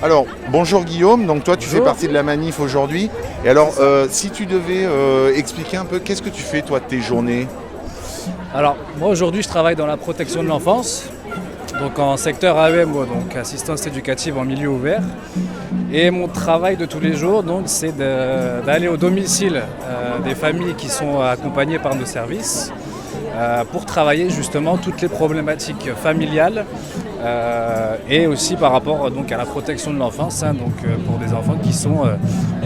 Alors, bonjour Guillaume, donc toi tu fais Bonjour. partie de la manif aujourd'hui. Et alors, si tu devais expliquer un peu, qu'est-ce que tu fais toi de tes journées? Alors, moi aujourd'hui je travaille dans la protection de l'enfance, donc en secteur AEM, donc assistance éducative en milieu ouvert. Et mon travail de tous les jours, donc, c'est d'aller au domicile des familles qui sont accompagnées par nos services pour travailler justement toutes les problématiques familiales et aussi par rapport donc, à la protection de l'enfance, donc, pour des enfants qui sont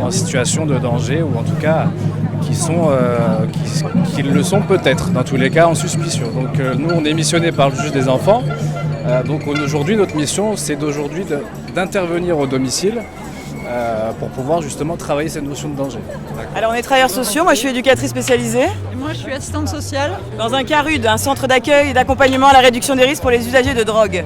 en situation de danger ou en tout cas qui le sont peut-être, dans tous les cas en suspicion. Donc nous on est missionné par le juge des enfants. Donc aujourd'hui notre mission c'est d'intervenir au domicile pour pouvoir justement travailler cette notion de danger. Alors on est travailleurs sociaux, moi je suis éducatrice spécialisée Et moi, je suis assistante sociale. dans un CARUD, un centre d'accueil et d'accompagnement à la réduction des risques pour les usagers de drogue.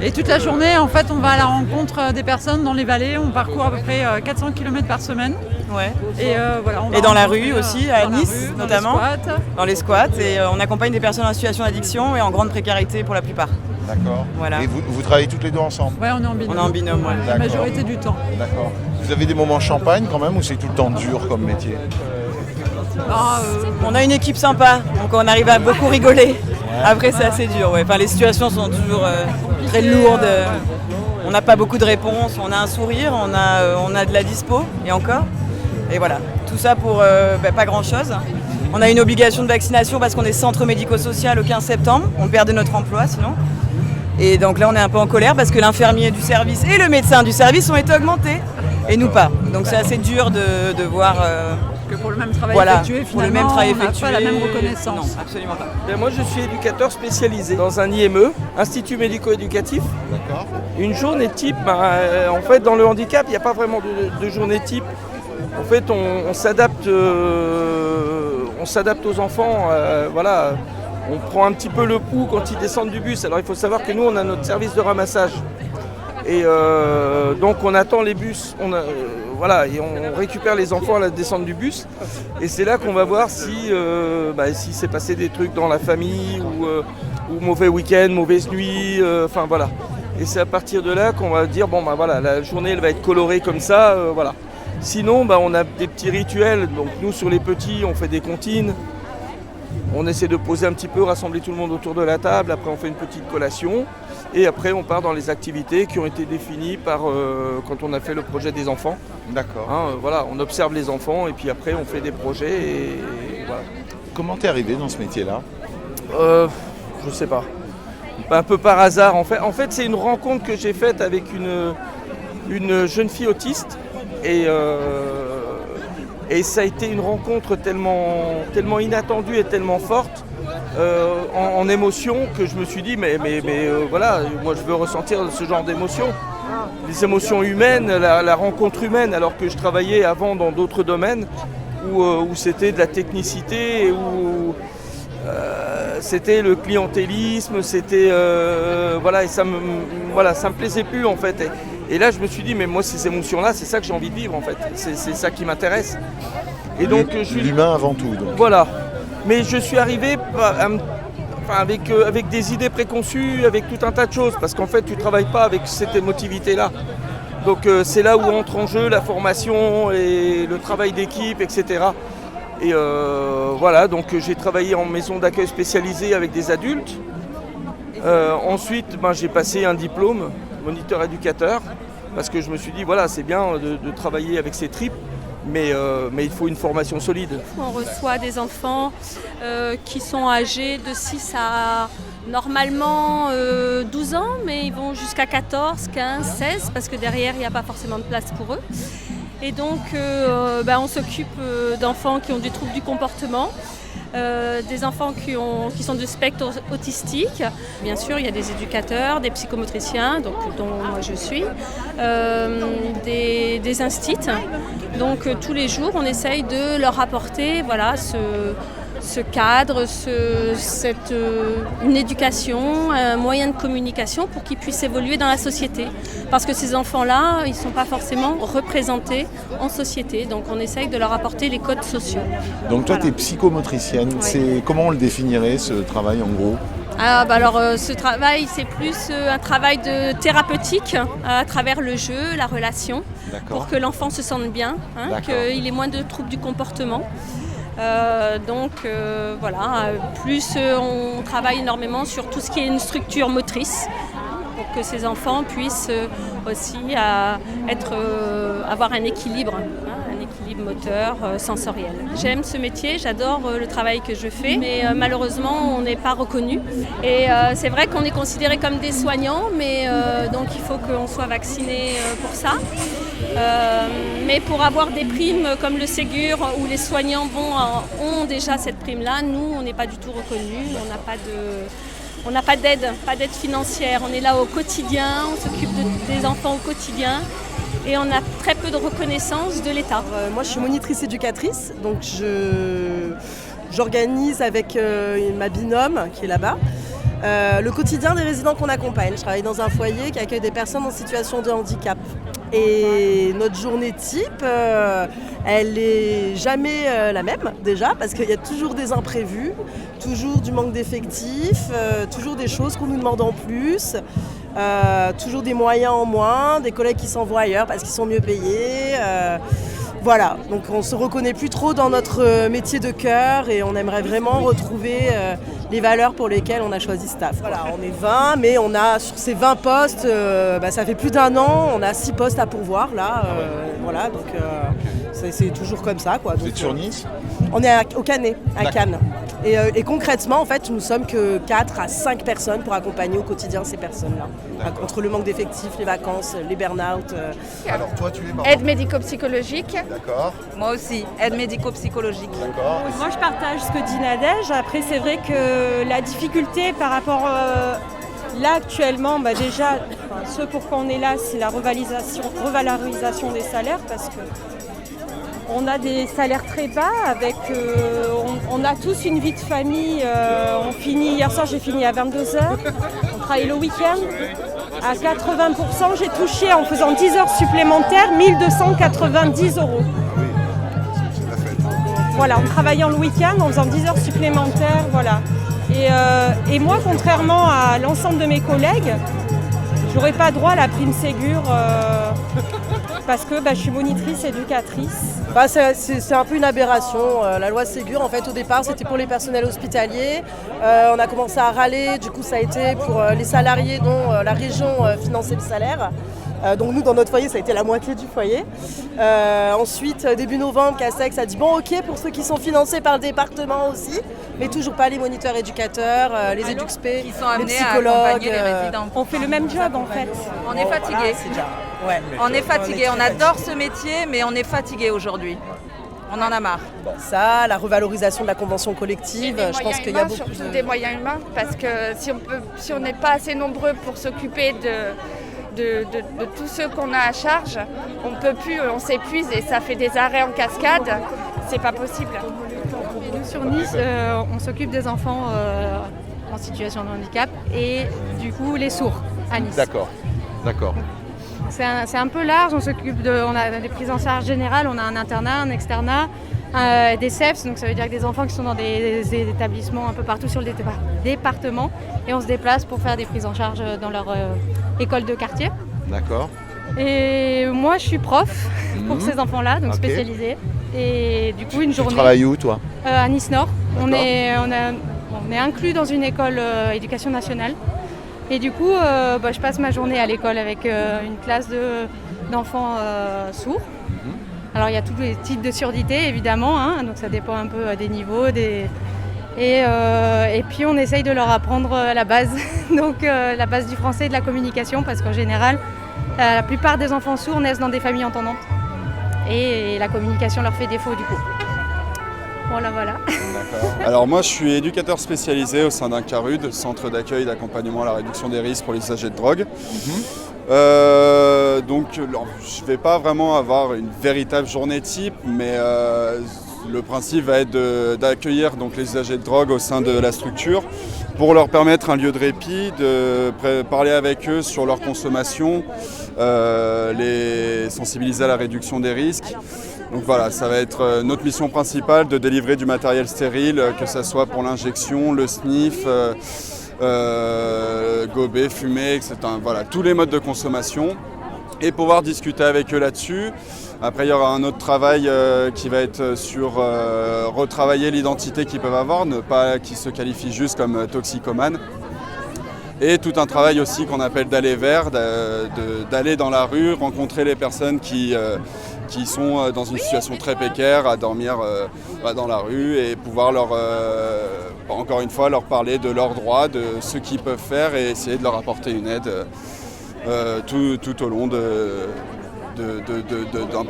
Et toute la journée, en fait, on va à la rencontre des personnes dans les vallées. On parcourt à peu près 400 km par semaine. Ouais. Et, voilà, on va Et dans la rencontrer, rue aussi, à dans la Nice rue, dans notamment. les squats. Dans les squats et on accompagne des personnes en situation d'addiction et en grande précarité pour la plupart. D'accord. Voilà. Et vous travaillez toutes les deux ensemble? Ouais, on est en binôme. On est en binôme, ouais. La D'accord. majorité du temps. D'accord. Vous avez des moments champagne quand même ou c'est tout le temps dur comme métier? Ah, On a une équipe sympa, donc on arrive à beaucoup rigoler. Après c'est assez dur, ouais. Enfin, les situations sont toujours très lourdes. On n'a pas beaucoup de réponses, on a un sourire, on a de la dispo et encore. Et voilà, tout ça pour pas grand chose. On a une obligation de vaccination parce qu'on est centre médico-social au 15 septembre, on perdait notre emploi sinon. Et donc là on est un peu en colère parce que l'infirmier du service et le médecin du service ont été augmentés et nous pas. Donc c'est assez dur de voir que pour le même travail voilà, effectué, pour le finalement, même travail on n'a effectué. pas la même reconnaissance. Non, absolument pas. Ben, moi, je suis éducateur spécialisé dans un IME, Institut médico-éducatif. D'accord. Une journée type, en fait, dans le handicap, il n'y a pas vraiment de journée type. En fait, on s'adapte aux enfants. Voilà. On prend un petit peu le pouls quand ils descendent du bus. Alors, il faut savoir que nous, on a notre service de ramassage. Et donc, on attend les bus. Voilà, et on récupère les enfants à la descente du bus. Et c'est là qu'on va voir si s'est passé des trucs dans la famille ou mauvais week-end, mauvaise nuit. Enfin voilà. Et c'est à partir de là qu'on va dire bon bah voilà, la journée elle va être colorée comme ça. Voilà. Sinon on a des petits rituels. Donc nous sur les petits on fait des comptines. On essaie de poser un petit peu, rassembler tout le monde autour de la table. Après on fait une petite collation. Et après on part dans les activités qui ont été définies par quand on a fait le projet des enfants. D'accord. Voilà, on observe les enfants et puis après on fait des projets et voilà. Comment t'es arrivé dans ce métier-là? Je sais pas. Un peu par hasard. En fait c'est une rencontre que j'ai faite avec une jeune fille autiste et ça a été une rencontre tellement inattendue et tellement forte en émotion que je me suis dit mais voilà, moi je veux ressentir ce genre d'émotion. Les émotions humaines, la rencontre humaine, alors que je travaillais avant dans d'autres domaines où c'était de la technicité, où c'était le clientélisme, c'était voilà, et ça me plaisait plus en fait. Et là je me suis dit mais moi ces émotions-là, c'est ça que j'ai envie de vivre en fait, c'est ça qui m'intéresse. Et donc L'humain avant tout. Donc. Voilà. Mais je suis arrivé avec des idées préconçues, avec tout un tas de choses, parce qu'en fait tu ne travailles pas avec cette émotivité-là. Donc c'est là où entre en jeu la formation et le travail d'équipe, etc. Et voilà, donc j'ai travaillé en maison d'accueil spécialisée avec des adultes. Ensuite, j'ai passé un diplôme, moniteur éducateur, parce que je me suis dit, voilà, c'est bien de travailler avec ces tripes. Mais il faut une formation solide. On reçoit des enfants qui sont âgés de 6 à normalement 12 ans, mais ils vont jusqu'à 14, 15, 16, parce que derrière, il n'y a pas forcément de place pour eux. Et donc, on s'occupe d'enfants qui ont des troubles du comportement, des enfants qui sont du spectre autistique. Bien sûr, il y a des éducateurs, des psychomotriciens, dont moi je suis, des instits. Donc tous les jours, on essaye de leur apporter ce cadre, une éducation, un moyen de communication pour qu'ils puissent évoluer dans la société. Parce que ces enfants-là, ils ne sont pas forcément représentés en société. Donc on essaye de leur apporter les codes sociaux. Donc toi, tu es psychomotricienne. Ouais. Comment on le définirait, ce travail, en gros? Ce travail, c'est plus un travail de thérapeutique à travers le jeu, la relation, D'accord. pour que l'enfant se sente bien, D'accord. qu'il ait moins de troubles du comportement. Plus on travaille énormément sur tout ce qui est une structure motrice pour que ces enfants puissent aussi avoir un équilibre moteur, sensoriel. J'aime ce métier, j'adore le travail que je fais, mais malheureusement on n'est pas reconnu. Et c'est vrai qu'on est considérés comme des soignants, mais donc il faut qu'on soit vacciné pour ça. Mais pour avoir des primes comme le Ségur, où les soignants ont déjà cette prime-là, nous on n'est pas du tout reconnus, on n'a pas d'aide financière. On est là au quotidien, on s'occupe des enfants au quotidien. Et on a très peu de reconnaissance de l'État. Moi, je suis monitrice éducatrice, donc j'organise avec ma binôme qui est là-bas le quotidien des résidents qu'on accompagne. Je travaille dans un foyer qui accueille des personnes en situation de handicap. Et notre journée type, elle n'est jamais la même déjà, parce qu'il y a toujours des imprévus, toujours du manque d'effectifs, toujours des choses qu'on nous demande en plus. Toujours des moyens en moins, des collègues qui s'envoient ailleurs parce qu'ils sont mieux payés. Voilà, donc on ne se reconnaît plus trop dans notre métier de cœur et on aimerait vraiment retrouver les valeurs pour lesquelles on a choisi Staff. Voilà, on est 20, mais on a sur ces 20 postes, ça fait plus d'1 an, on a 6 postes à pourvoir là. Voilà, donc c'est toujours comme ça, quoi. Vous êtes sur Nice ? On est au Canet, à Cannes. Et concrètement, en fait, nous sommes que 4 à 5 personnes pour accompagner au quotidien ces personnes-là. Entre le manque d'effectifs, les vacances, les burn-out. Alors toi, tu es Aide médico-psychologique. D'accord. Moi aussi, aide médico-psychologique. D'accord. Moi, je partage ce que dit Nadège. Après, c'est vrai que la difficulté par rapport là actuellement, déjà, ce pourquoi on est là, c'est la revalorisation des salaires, parce que on a des salaires très bas, on a tous une vie de famille. Hier soir, j'ai fini à 22h. On travaille le week-end. À 80%, j'ai touché en faisant 10 heures supplémentaires 1 290 €. Voilà, en travaillant le week-end, en faisant 10 heures supplémentaires, voilà. Et moi, contrairement à l'ensemble de mes collègues, j'aurais pas droit à la prime Ségur parce que je suis monitrice éducatrice. C'est un peu une aberration. La loi Ségur, en fait, au départ, c'était pour les personnels hospitaliers. On a commencé à râler, du coup, ça a été pour les salariés dont la région finançait le salaire. Donc nous, dans notre foyer, ça a été la moitié du foyer. Ensuite, début novembre, Castex a dit bon, ok, pour ceux qui sont financés par le département aussi, mais toujours pas les moniteurs éducateurs, les EduxP, Qui sont les amenés psychologues. à accompagner les résidents. On fait le même job en fait. On est fatigué. Ouais. On est fatigué. On adore ce métier, mais on est fatigué aujourd'hui. On en a marre. Ça, la revalorisation de la convention collective, je pense qu'il y a beaucoup surtout des moyens humains, parce que si on n'est pas assez nombreux pour s'occuper de tous ceux qu'on a à charge, on peut plus, on s'épuise et ça fait des arrêts en cascade, c'est pas possible. Nous sur Nice, on s'occupe des enfants en situation de handicap et du coup les sourds à Nice. D'accord. C'est un peu large, on a des prises en charge générales, on a un internat, un externat, des CEPS, donc ça veut dire que des enfants qui sont dans des établissements un peu partout sur le département et on se déplace pour faire des prises en charge dans leur école de quartier. D'accord. Et moi je suis prof pour ces enfants-là, donc spécialisée. Et du coup une journée... Tu travailles où toi ? À Nice Nord. On D'accord. est inclus dans une école éducation nationale. Et du coup, je passe ma journée à l'école avec une classe d'enfants sourds. Alors il y a tous les types de surdité évidemment, donc ça dépend un peu des niveaux. Et puis on essaye de leur apprendre la base, donc la base du français et de la communication, parce qu'en général, la plupart des enfants sourds naissent dans des familles entendantes. Et la communication leur fait défaut du coup. Voilà. Alors moi je suis éducateur spécialisé au sein d'un CARUD, Centre d'accueil d'accompagnement à la réduction des risques pour les usagers de drogue. Donc je ne vais pas vraiment avoir une véritable journée type, mais le principe va être d'accueillir donc les usagers de drogue au sein de la structure pour leur permettre un lieu de répit, de parler avec eux sur leur consommation, les sensibiliser à la réduction des risques. Donc voilà, ça va être notre mission principale de délivrer du matériel stérile, que ce soit pour l'injection, le sniff, gober, fumer, etc. Voilà, tous les modes de consommation et pouvoir discuter avec eux là-dessus. Après, il y aura un autre travail qui va être sur retravailler l'identité qu'ils peuvent avoir, ne pas qu'ils se qualifient juste comme toxicomanes. Et tout un travail aussi qu'on appelle d'aller vers, d'aller dans la rue, rencontrer les personnes qui sont dans une situation très précaire, à dormir dans la rue et pouvoir encore une fois, leur parler de leurs droits, de ce qu'ils peuvent faire et essayer de leur apporter une aide tout au long d'un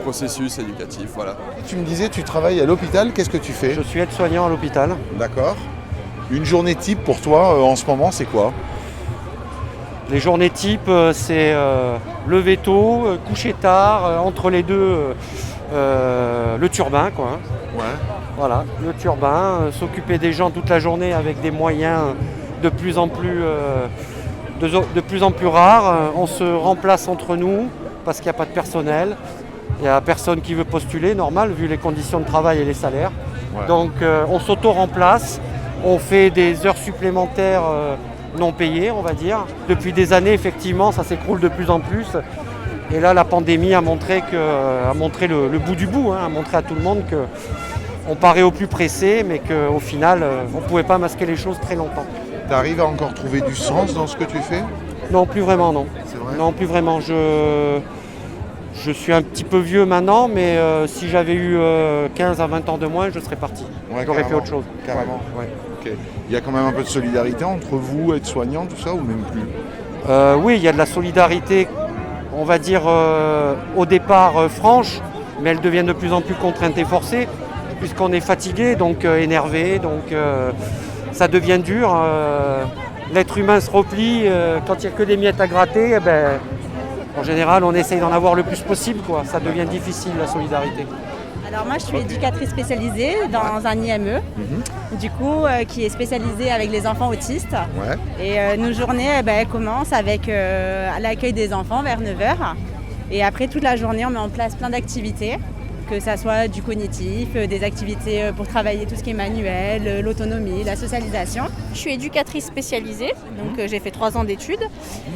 processus éducatif. Voilà. Tu me disais, tu travailles à l'hôpital, qu'est-ce que tu fais? Je suis aide-soignant à l'hôpital. D'accord. Une journée type pour toi en ce moment, c'est quoi? Les journées type, c'est lever tôt, coucher tard, entre les deux, le turbin, quoi. Ouais. Voilà, le turbin, s'occuper des gens toute la journée avec des moyens de plus en plus rares. On se remplace entre nous parce qu'il n'y a pas de personnel. Il n'y a personne qui veut postuler, normal, vu les conditions de travail et les salaires. Ouais. Donc on s'auto-remplace, on fait des heures supplémentaires non payées, on va dire. Depuis des années, effectivement, ça s'écroule de plus en plus. Et là, la pandémie a montré le bout du bout, a montré à tout le monde qu'on paraît au plus pressé, mais qu'au final, on ne pouvait pas masquer les choses très longtemps. Tu arrives à encore trouver du sens dans ce que tu fais? Non, plus vraiment, non. C'est vrai? Non, plus vraiment. Je suis un petit peu vieux maintenant, mais si j'avais eu 15 à 20 ans de moins, je serais parti. Ouais, j'aurais fait autre chose. Carrément. Ouais. Okay. Il y a quand même un peu de solidarité entre vous, aides-soignants, tout ça, ou même plus? Oui, il y a de la solidarité, on va dire, au départ franche, mais elle devient de plus en plus contrainte et forcée, puisqu'on est fatigué, donc énervé, donc ça devient dur. L'être humain se replie, quand il n'y a que des miettes à gratter, en général, on essaye d'en avoir le plus possible, quoi. Ça devient difficile, la solidarité. Alors moi, je suis éducatrice spécialisée dans un IME, du coup, qui est spécialisé avec les enfants autistes. Ouais. Et nos journées, elles commencent avec l'accueil des enfants vers 9h. Et après, toute la journée, on met en place plein d'activités, que ça soit du cognitif, des activités pour travailler tout ce qui est manuel, l'autonomie, la socialisation. Je suis éducatrice spécialisée, donc j'ai fait 3 ans d'études.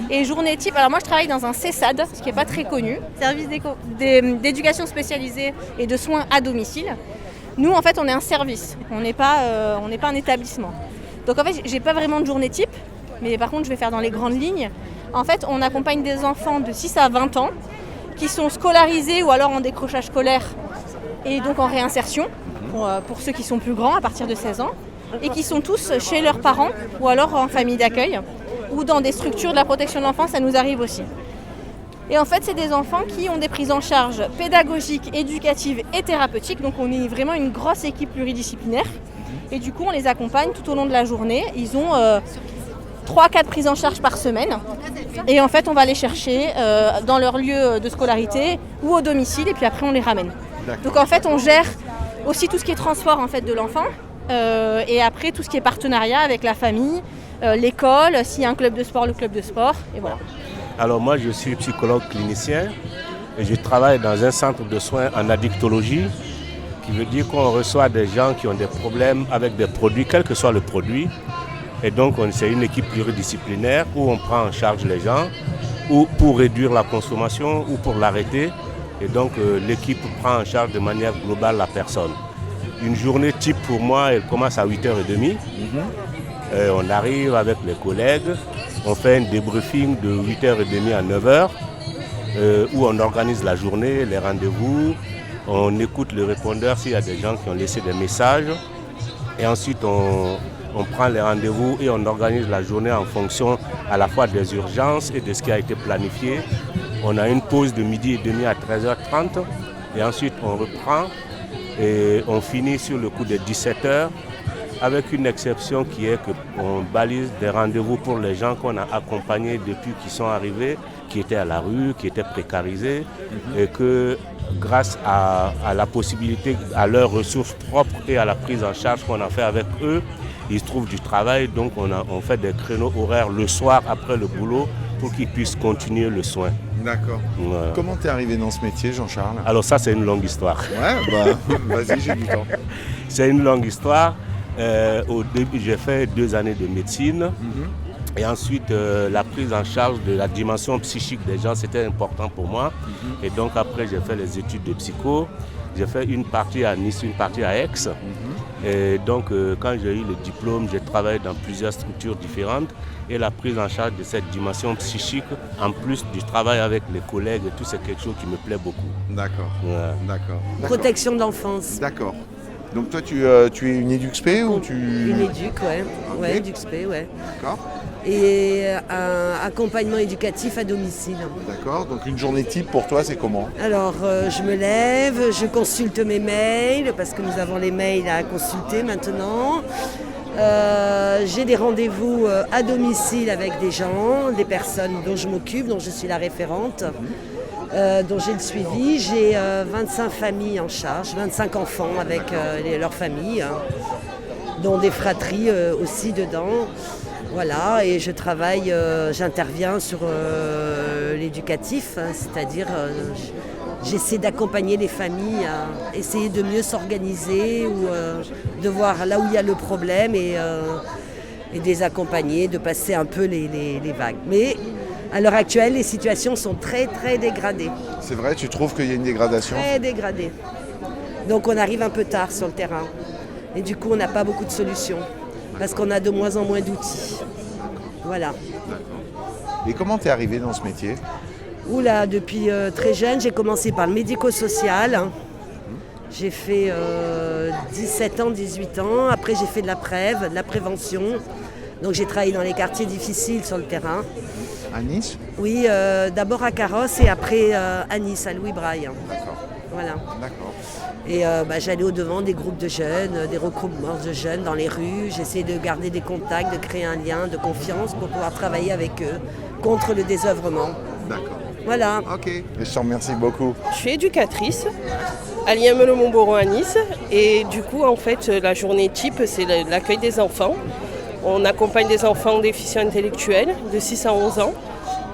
Et journée type, alors moi je travaille dans un CESAD, ce qui n'est pas très connu, service d'éducation spécialisée et de soins à domicile. Nous en fait on est un service, on n'est pas un établissement. Donc en fait j'ai pas vraiment de journée type, mais par contre je vais faire dans les grandes lignes. En fait on accompagne des enfants de 6 à 20 ans qui sont scolarisés ou alors en décrochage scolaire et donc en réinsertion pour ceux qui sont plus grands à partir de 16 ans et qui sont tous chez leurs parents ou alors en famille d'accueil ou dans des structures de la protection de l'enfance, ça nous arrive aussi. Et en fait, c'est des enfants qui ont des prises en charge pédagogiques, éducatives et thérapeutiques, donc on est vraiment une grosse équipe pluridisciplinaire et du coup on les accompagne tout au long de la journée. Ils ont 3-4 prises en charge par semaine et en fait on va les chercher dans leur lieu de scolarité ou au domicile et puis après on les ramène. Donc en fait on gère aussi tout ce qui est transport en fait, de l'enfant et après tout ce qui est partenariat avec la famille, l'école, s'il y a un club de sport, le club de sport et voilà. Alors moi je suis psychologue clinicien et je travaille dans un centre de soins en addictologie qui veut dire qu'on reçoit des gens qui ont des problèmes avec des produits, quel que soit le produit. Et donc c'est une équipe pluridisciplinaire où on prend en charge les gens ou pour réduire la consommation ou pour l'arrêter. Et donc l'équipe prend en charge de manière globale la personne. Une journée type pour moi, elle commence à 8h30. On arrive avec les collègues, on fait un débriefing de 8h30 à 9h où on organise la journée, les rendez-vous, on écoute le répondeur s'il y a des gens qui ont laissé des messages. Et ensuite on prend les rendez-vous et on organise la journée en fonction à la fois des urgences et de ce qui a été planifié. On a une pause de midi et demi à 13h30 et ensuite on reprend et on finit sur le coup de 17h avec une exception qui est qu'on balise des rendez-vous pour les gens qu'on a accompagnés depuis qu'ils sont arrivés, qui étaient à la rue, qui étaient précarisés et que grâce à la possibilité, à leurs ressources propres et à la prise en charge qu'on a fait avec eux, ils trouvent du travail, donc on fait des créneaux horaires le soir après le boulot pour qu'ils puissent continuer le soin. D'accord. Voilà. Comment t'es arrivé dans ce métier, Jean-Charles? Alors ça, c'est une longue histoire. Ouais, bah vas-y, j'ai du temps. C'est une longue histoire. Au début, j'ai fait 2 années de médecine. Et ensuite, la prise en charge de la dimension psychique des gens, c'était important pour moi. Et donc après, j'ai fait les études de psycho. J'ai fait une partie à Nice, une partie à Aix. Et donc, quand j'ai eu le diplôme, j'ai travaillé dans plusieurs structures différentes. Et la prise en charge de cette dimension psychique, en plus du travail avec les collègues et tout, c'est quelque chose qui me plaît beaucoup. D'accord. Ouais. D'accord. Protection de l'enfance. D'accord. Donc toi, tu es une éduc-spé ou tu... Une éduc, ouais. Ok. Ouais, éduc-spé, ouais. D'accord. Et un accompagnement éducatif à domicile. D'accord. Donc une journée type pour toi, c'est comment? Alors, je me lève, je consulte mes mails, parce que nous avons les mails à consulter maintenant. J'ai des rendez-vous à domicile avec des gens, des personnes dont je m'occupe, dont je suis la référente, dont j'ai le suivi. J'ai 25 familles en charge, 25 enfants avec leurs familles, dont des fratries aussi dedans. Voilà, et je travaille, j'interviens sur l'éducatif, c'est-à-dire j'essaie d'accompagner les familles à essayer de mieux s'organiser ou de voir là où il y a le problème et de les accompagner, de passer un peu les vagues. Mais à l'heure actuelle, les situations sont très très dégradées. C'est vrai, tu trouves qu'il y a une dégradation? Très dégradées. Donc on arrive un peu tard sur le terrain. Et du coup, on n'a pas beaucoup de solutions. Parce qu'on a de moins en moins d'outils. Voilà. Et comment t'es arrivé dans ce métier? Oula, depuis très jeune, j'ai commencé par le médico-social. J'ai fait 17 ans, 18 ans. Après, j'ai fait de la prévention. Donc, j'ai travaillé dans les quartiers difficiles sur le terrain. À Nice? Oui, d'abord à Carrosse et après à Nice, à Louis Braille. D'accord. Voilà. D'accord. Et j'allais au-devant des groupes de jeunes, des regroupements de jeunes dans les rues. J'essayais de garder des contacts, de créer un lien de confiance pour pouvoir travailler avec eux contre le désœuvrement. D'accord. Voilà. Ok. Et je te remercie beaucoup. Je suis éducatrice à l'IME-le-Montboron à Nice. Et du coup, en fait, la journée type, c'est l'accueil des enfants. On accompagne des enfants déficients intellectuels de 6 à 11 ans.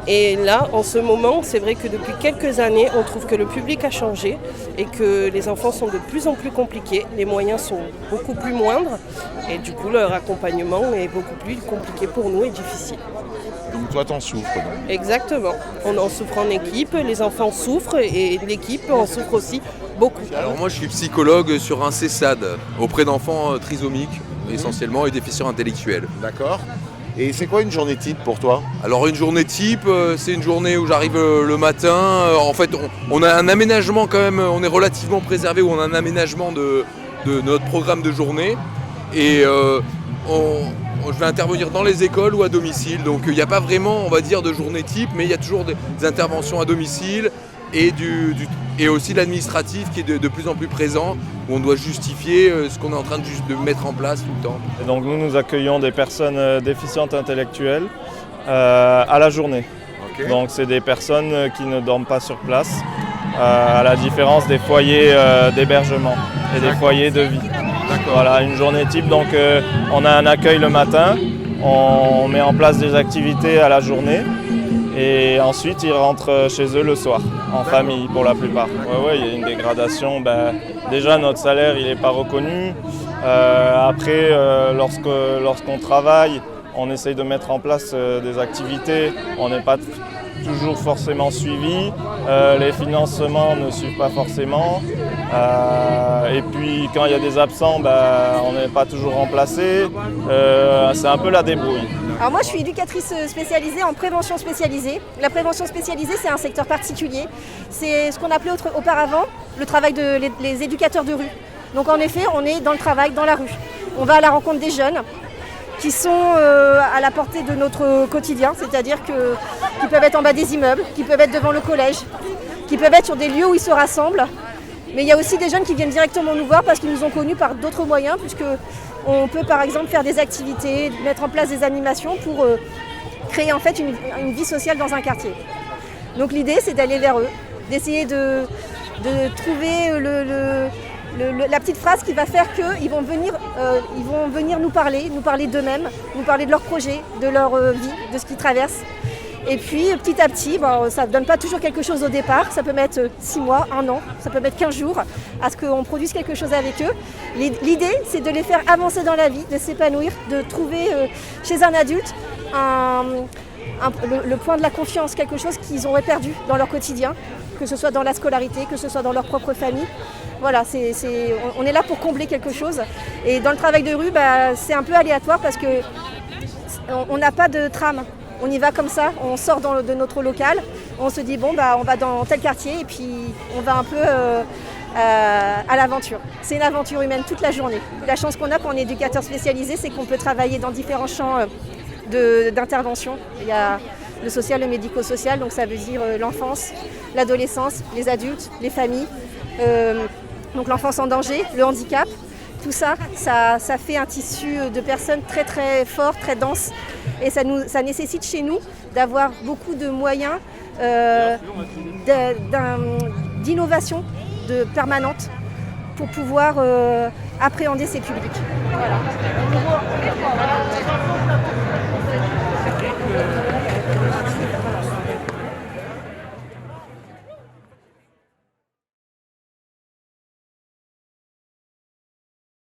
Et là, en ce moment, c'est vrai que depuis quelques années, on trouve que le public a changé et que les enfants sont de plus en plus compliqués. Les moyens sont beaucoup plus moindres et du coup, leur accompagnement est beaucoup plus compliqué pour nous et difficile. Donc toi, t'en souffres donc. Exactement. On en souffre en équipe, les enfants souffrent et l'équipe en souffre aussi beaucoup. Alors moi, je suis psychologue sur un CESAD auprès d'enfants trisomiques essentiellement et déficients intellectuels. D'accord. Et c'est quoi une journée type pour toi? Alors une journée type, c'est une journée où j'arrive le matin. En fait, on a un aménagement quand même, on est relativement préservé, où on a un aménagement de notre programme de journée. Et je vais intervenir dans les écoles ou à domicile. Donc il n'y a pas vraiment, on va dire, de journée type, mais il y a toujours des interventions à domicile et aussi l'administratif qui est de plus en plus présent, où on doit justifier ce qu'on est en train de mettre en place tout le temps. Et donc nous accueillons des personnes déficientes intellectuelles à la journée. Okay. Donc c'est des personnes qui ne dorment pas sur place, à la différence des foyers d'hébergement et des foyers de vie. Voilà, une journée type, donc on a un accueil le matin, on met en place des activités à la journée. Et ensuite, ils rentrent chez eux le soir, en famille pour la plupart. Ouais, il y a une dégradation. Déjà, notre salaire, il n'est pas reconnu. Après, lorsqu'on travaille, on essaye de mettre en place des activités. On n'est pas toujours forcément suivi. Les financements ne suivent pas forcément. Et puis, quand il y a des absents, on n'est pas toujours remplacé. C'est un peu la débrouille. Alors moi je suis éducatrice spécialisée en prévention spécialisée. La prévention spécialisée c'est un secteur particulier. C'est ce qu'on appelait auparavant le travail des éducateurs de rue. Donc en effet on est dans le travail, dans la rue. On va à la rencontre des jeunes qui sont à la portée de notre quotidien, c'est-à-dire qu'ils peuvent être en bas des immeubles, qui peuvent être devant le collège, qui peuvent être sur des lieux où ils se rassemblent. Mais il y a aussi des jeunes qui viennent directement nous voir parce qu'ils nous ont connus par d'autres moyens, puisque on peut par exemple faire des activités, mettre en place des animations pour créer en fait une vie sociale dans un quartier. Donc l'idée c'est d'aller vers eux, d'essayer de trouver la petite phrase qui va faire qu'ils vont venir nous parler d'eux-mêmes, nous parler de leurs projets, de leur vie, de ce qu'ils traversent. Et puis petit à petit, ça ne donne pas toujours quelque chose au départ, ça peut mettre 6 mois, 1 an, ça peut mettre 15 jours à ce qu'on produise quelque chose avec eux. L'idée, c'est de les faire avancer dans la vie, de s'épanouir, de trouver chez un adulte le point de la confiance, quelque chose qu'ils auraient perdu dans leur quotidien, que ce soit dans la scolarité, que ce soit dans leur propre famille. Voilà, on est là pour combler quelque chose. Et dans le travail de rue, c'est un peu aléatoire parce qu'on n'a pas de trame. On y va comme ça, on sort de notre local, on se dit on va dans tel quartier et puis on va un peu à l'aventure. C'est une aventure humaine toute la journée. La chance qu'on a quand on est éducateur spécialisé, c'est qu'on peut travailler dans différents champs d'intervention. Il y a le social, le médico-social, donc ça veut dire l'enfance, l'adolescence, les adultes, les familles, donc l'enfance en danger, le handicap. Tout ça fait un tissu de personnes très très fort, très dense. Et ça nécessite chez nous d'avoir beaucoup de moyens d'innovation permanente pour pouvoir appréhender ces publics. Voilà.